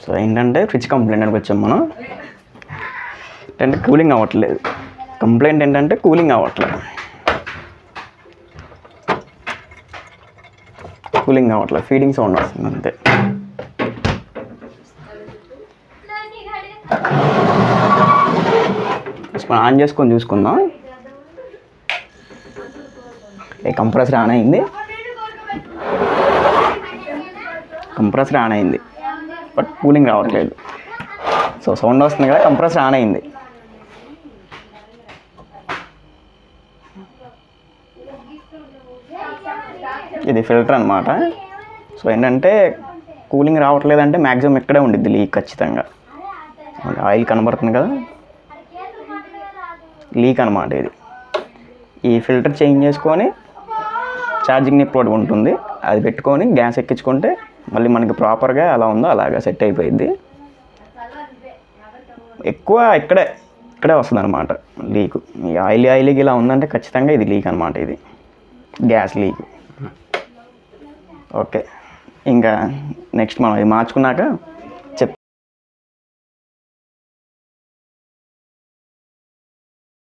So ఏంటంటే fridge complaint అని వచ్చాం మనం. ఏంటంటే కూలింగ్ అవ్వట్లేదు. కంప్లైంట్ ఏంటంటే కూలింగ్ అవ్వట్లేదు. ఫీడింగ్ సౌండ్ వస్తుంది అంతే. మనం ఆన్ చేసుకొని చూసుకుందాం. కంప్రెసర్ ఆన్ అయింది. బట్ కూలింగ్ రావట్లేదు. సో సౌండ్ వస్తుంది కదా, కంప్రెసర్ ఆన్ అయింది. ఇది ఫిల్టర్ అనమాట. సో ఏంటంటే కూలింగ్ రావట్లేదంటే మ్యాక్సిమం ఇక్కడే ఉండిద్ది లీక్ ఖచ్చితంగా. ఆయిల్ కనబడుతుంది కదా, లీక్ అనమాట ఇది. ఈ ఫిల్టర్ చేంజ్ చేసుకొని ఛార్జింగ్ నిప్పు ఉంటుంది, అది పెట్టుకొని గ్యాస్ ఎక్కించుకుంటే మళ్ళీ మనకి ప్రాపర్గా ఎలా ఉందో అలాగా సెట్ అయిపోయింది. ఎక్కువ ఇక్కడే వస్తుంది అనమాట లీక్. ఈ ఆయిల్కి ఇలా ఉందంటే ఖచ్చితంగా ఇది లీక్ అనమాట. ఇది గ్యాస్ లీక్. ఓకే, ఇంకా నెక్స్ట్ మనం ఇది మార్చుకున్నాక